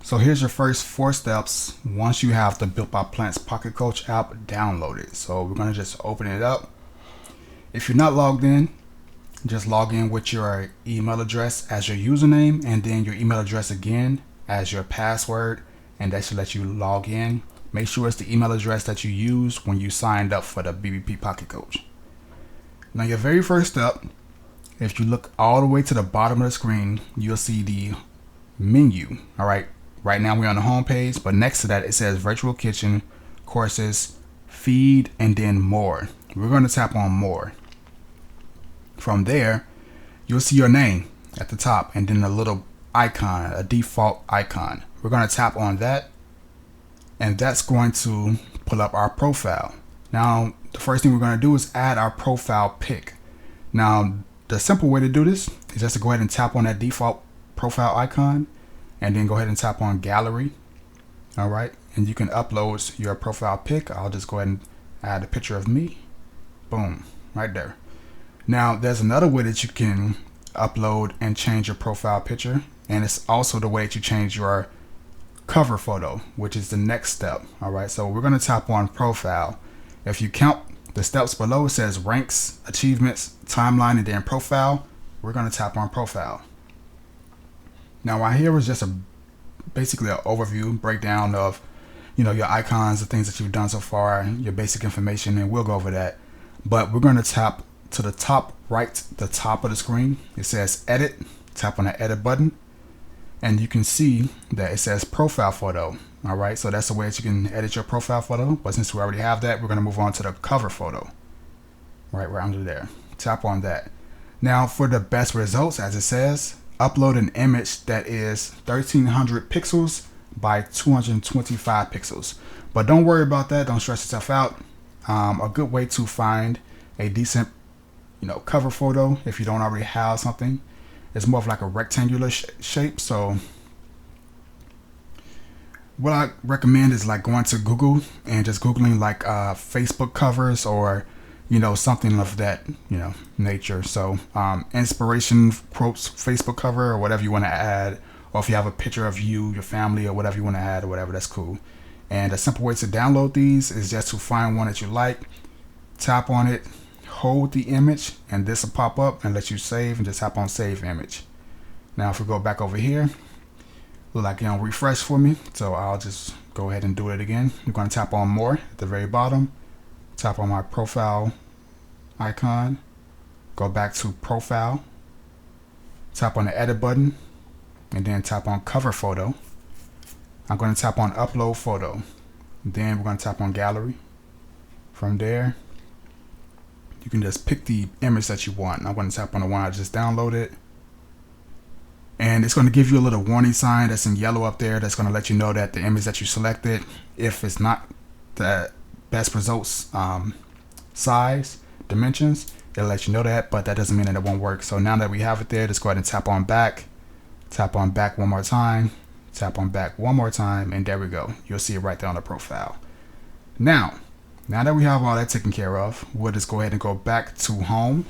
So here's your first 4 steps once you have the Built by Plants Pocket Coach app downloaded. So we're going to just open it up. If you're not logged in, just log in with your email address as your username and then your email address again as your password, and that should let you log in. Make sure it's the email address that you used when you signed up for the BBP Pocket Coach. Now your very first step, if you look all the way to the bottom of the screen, you'll see the menu. All right, right now we're on the home page, but next to that it says Virtual Kitchen, Courses, Feed, and then More. We're going to tap on More. From there, you'll see your name at the top and then a little icon, a default icon. We're going to tap on that, and that's going to pull up our profile. Now, the first thing we're going to do is add our profile pic. Now, the simple way to do this is just to go ahead and tap on that default profile icon and then go ahead and tap on gallery. All right, and you can upload your profile pic. I'll just go ahead and add a picture of me. Boom, right there. Now, there's another way that you can upload and change your profile picture, and it's also the way that you change your cover photo, which is the next step. All right, so we're going to tap on profile. If you count the steps below, it says ranks, achievements, timeline, and then profile. We're going to tap on profile. Now, right here is just basically an overview breakdown of your icons, the things that you've done so far, your basic information, and we'll go over that. But we're going to tap to the top right, the top of the screen. It says edit. Tap on the edit button, and you can see that it says profile photo. All right, so that's the way that you can edit your profile photo. But since we already have that, we're going to move on to the cover photo. Right under there. Tap on that. Now, for the best results, as it says, upload an image that is 1300 pixels by 225 pixels. But don't worry about that. Don't stress yourself out. A good way to find a decent cover photo, if you don't already have something, it's more of like a rectangular shape. So what I recommend is like going to Google and just Googling like Facebook covers or something of that nature. So inspiration quotes Facebook cover or whatever you want to add, or if you have a picture of you, your family, or whatever you want to add or whatever, that's cool. And a simple way to download these is just to find one that you like, tap on it, hold the image, and this will pop up and let you save, and just tap on save image. Now if we go back over here, look like refresh for me, so I'll just go ahead and do it again. I'm going to tap on more at the very bottom, tap on my profile icon, go back to profile, tap on the edit button, and then tap on cover photo. I'm going to tap on upload photo, then we're going to tap on gallery. From there, you can just pick the image that you want. I'm going to tap on the one I just downloaded, and it's going to give you a little warning sign that's in yellow up there that's going to let you know that the image that you selected, if it's not the best results size dimensions, it'll let you know that, but that doesn't mean that it won't work. So now that we have it there, just go ahead and tap on back one more time, tap on back one more time, and there we go. You'll see it right there on the profile. Now that we have all that taken care of, we'll just go ahead and go back to home,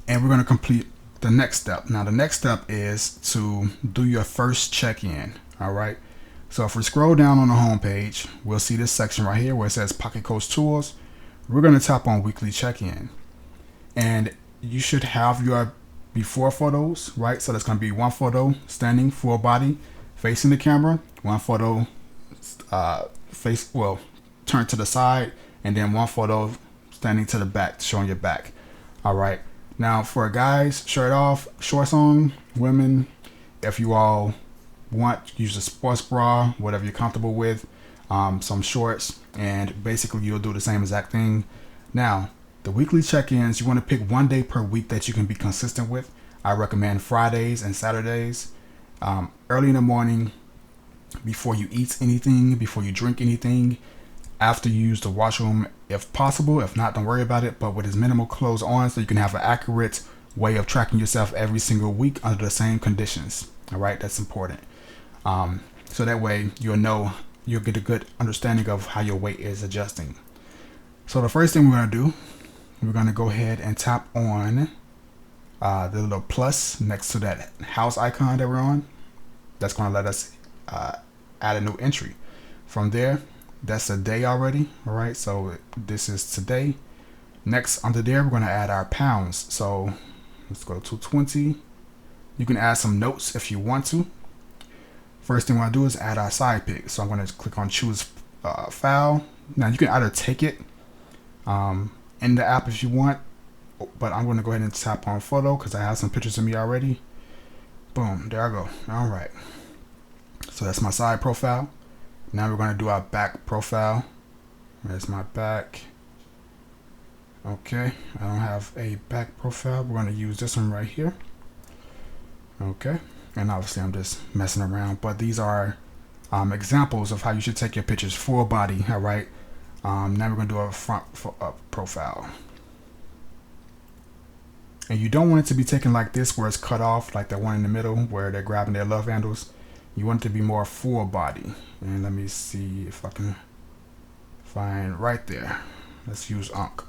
and we're going to complete the next step. Now the next step is to do your first check-in. All right, so if we scroll down on the home page, we'll see this section right here where it says Pocket Coach Tools. We're going to tap on weekly check-in, and you should have your before photos, right? So that's going to be one photo standing full body facing the camera, one photo turned to the side, and then one photo standing to the back, showing your back. All right, now for guys, shirt off, shorts on. Women, if you all want, use a sports bra, whatever you're comfortable with, some shorts, and basically you'll do the same exact thing. Now the weekly check-ins, you want to pick one day per week that you can be consistent with. I recommend Fridays and Saturdays, early in the morning, before you eat anything, before you drink anything, after you use the washroom if possible. If not, don't worry about it, but with as minimal clothes on, so you can have an accurate way of tracking yourself every single week under the same conditions. All right, that's important. So that way you'll get a good understanding of how your weight is adjusting. So the first thing we're going to do, we're going to go ahead and tap on the little plus next to that house icon that we're on. That's going to let us add a new entry. From there, that's a day already. All right, so this is today. Next, under there, we're going to add our pounds. So let's go to 20. You can add some notes if you want to. First thing we're going to do is add our side pic. So I'm going to click on choose file. Now you can either take it in the app if you want, but I'm going to go ahead and tap on photo because I have some pictures of me already. Boom, there I go. All right. So that's my side profile. Now we're going to do our back profile. There's my back. Okay, I don't have a back profile. We're going to use this one right here. Okay, and obviously I'm just messing around, but these are examples of how you should take your pictures full body. All right, now we're going to do a front profile. And you don't want it to be taken like this where it's cut off, like the one in the middle where they're grabbing their love handles. You want it to be more full body. And let me see if I can find right there. Let's use Unk.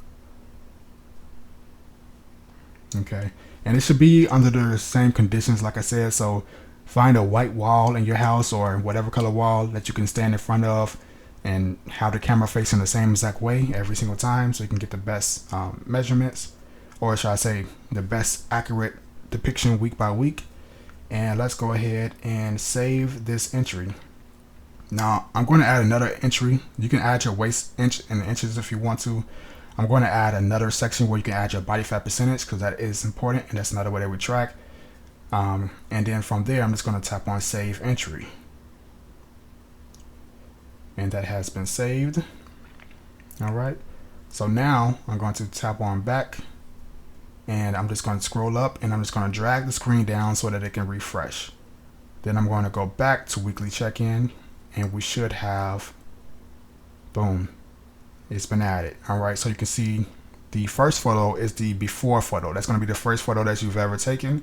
Okay, and it should be under the same conditions like I said. So find a white wall in your house or whatever color wall that you can stand in front of and have the camera facing the same exact way every single time so you can get the best measurements, or should I say the best accurate depiction week by week. And let's go ahead and save this entry. Now I'm going to add another entry. You can add your waist inch in inches if you want to. I'm going to add another section where you can add your body fat percentage because that is important, and that's another way that we track. And then from there, I'm just going to tap on save entry. And that has been saved. All right. So now I'm going to tap on back, and I'm just going to scroll up, and I'm just going to drag the screen down so that it can refresh. Then I'm going to go back to weekly check-in, and we should have, boom, it's been added. All right, so you can see the first photo is the before photo. That's going to be the first photo that you've ever taken,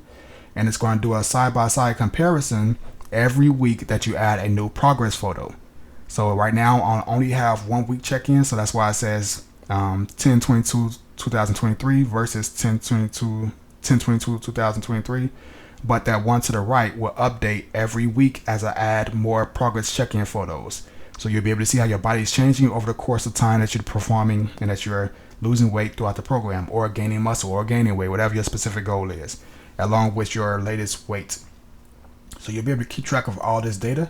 and it's going to do a side-by-side comparison every week that you add a new progress photo. So right now I only have 1 week check-in, so that's why it says 10/22/2023 versus 10/22/2023. But that one to the right will update every week as I add more progress check-in photos. So you'll be able to see how your body is changing over the course of time that you're performing and that you're losing weight throughout the program, or gaining muscle or gaining weight, whatever your specific goal is, along with your latest weight. So you'll be able to keep track of all this data,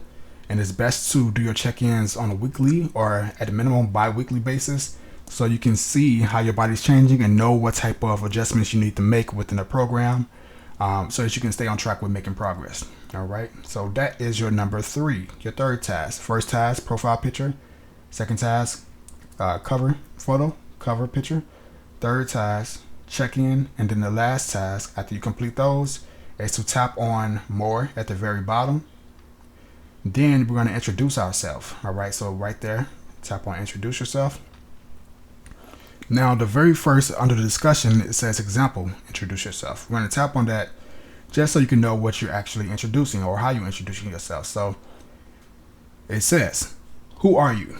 and it's best to do your check-ins on a weekly or at a minimum bi-weekly basis so you can see how your body's changing and know what type of adjustments you need to make within the program, so that you can stay on track with making progress. All right, so that is your number 3, your third task. First task, profile picture. Second task, cover photo, cover picture. Third task, check-in. And then the last task, after you complete those, is to tap on more at the very bottom. Then we're going to introduce ourselves. All right, so right there, tap on introduce yourself. Now the very first under the discussion, it says example, introduce yourself. We're going to tap on that just so you can know what you're actually introducing or how you're introducing yourself. So it says, who are you?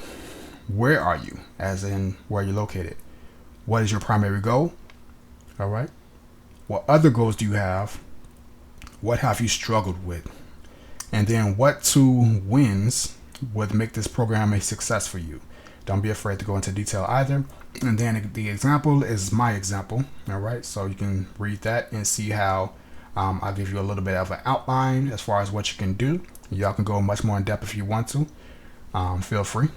Where are you? As in where you're located. What is your primary goal? All right. What other goals do you have? What have you struggled with? And then what 2 wins would make this program a success for you? Don't be afraid to go into detail either. And then the example is my example. All right. So you can read that and see how I'll give you a little bit of an outline as far as what you can do. Y'all can go much more in depth if you want to. Feel free.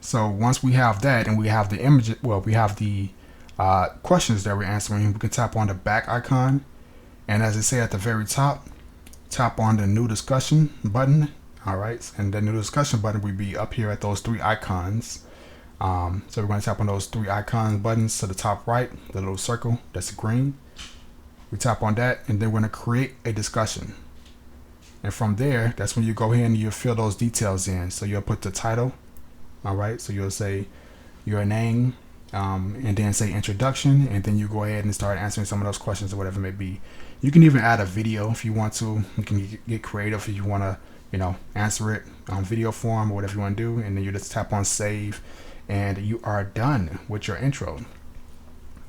So once we have that and we have the image, well, we have the questions that we're answering, we can tap on the back icon. And as I say at the very top, tap on the new discussion button. All right. And the new discussion button will be up here at those 3 icons. So we're going to tap on those 3 icon buttons to the top right, the little circle that's green. We tap on that, and then we're going to create a discussion. And from there, that's when you go ahead and you fill those details in. So you'll put the title. All right. So you'll say your name, and then say introduction, and then you go ahead and start answering some of those questions or whatever it may be. You can even add a video if you want to. You can get creative if you want to, answer it on video form or whatever you want to do. And then you just tap on save, and you are done with your intro.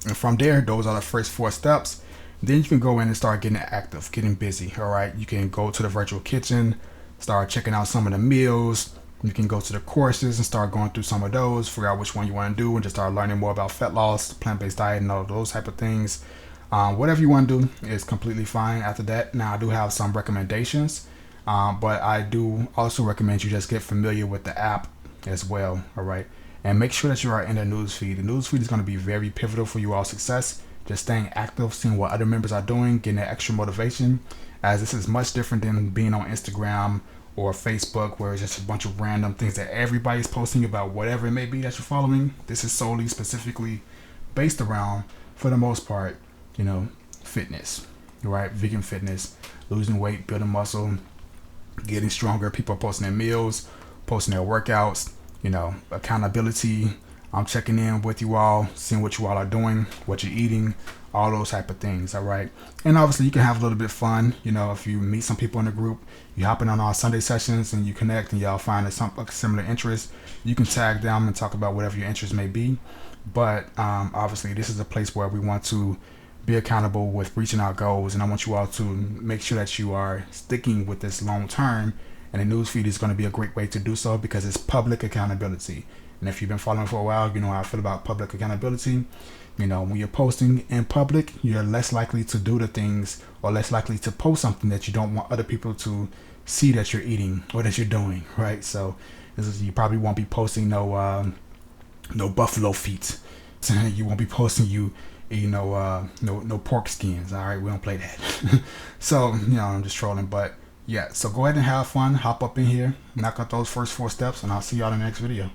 And from there, those are the first 4 steps. Then you can go in and start getting active, getting busy. All right, you can go to the virtual kitchen, start checking out some of the meals. You can go to the courses and start going through some of those, figure out which one you want to do, and just start learning more about fat loss, plant-based diet, and all those type of things. Whatever you want to do is completely fine after that. Now, I do have some recommendations, but I do also recommend you just get familiar with the app as well. All right, and make sure that you are in the news feed. The news feed is going to be very pivotal for you all success. Just staying active, seeing what other members are doing, getting that extra motivation, as this is much different than being on Instagram or Facebook, where it's just a bunch of random things that everybody's posting about whatever it may be that you're following. This is solely specifically based around, for the most part, fitness, right? Vegan fitness, losing weight, building muscle, getting stronger. People are posting their meals, posting their workouts, accountability. I'm checking in with you all, seeing what you all are doing, what you're eating, all those type of things. All right. And obviously you can have a little bit of fun. If you meet some people in the group, you hop in on our Sunday sessions and you connect and y'all find a similar interest, you can tag them and talk about whatever your interest may be. But obviously this is a place where we want to be accountable with reaching our goals. And I want you all to make sure that you are sticking with this long term. And the newsfeed is going to be a great way to do so because it's public accountability. And if you've been following for a while, you know how I feel about public accountability. When you're posting in public, you're less likely to do the things or less likely to post something that you don't want other people to see that you're eating or that you're doing, right? So you probably won't be posting no buffalo feet. You won't be posting no pork skins. All right, we don't play that. So I'm just trolling, but yeah. So go ahead and have fun. Hop up in here, knock out those first 4 steps, and I'll see y'all in the next video.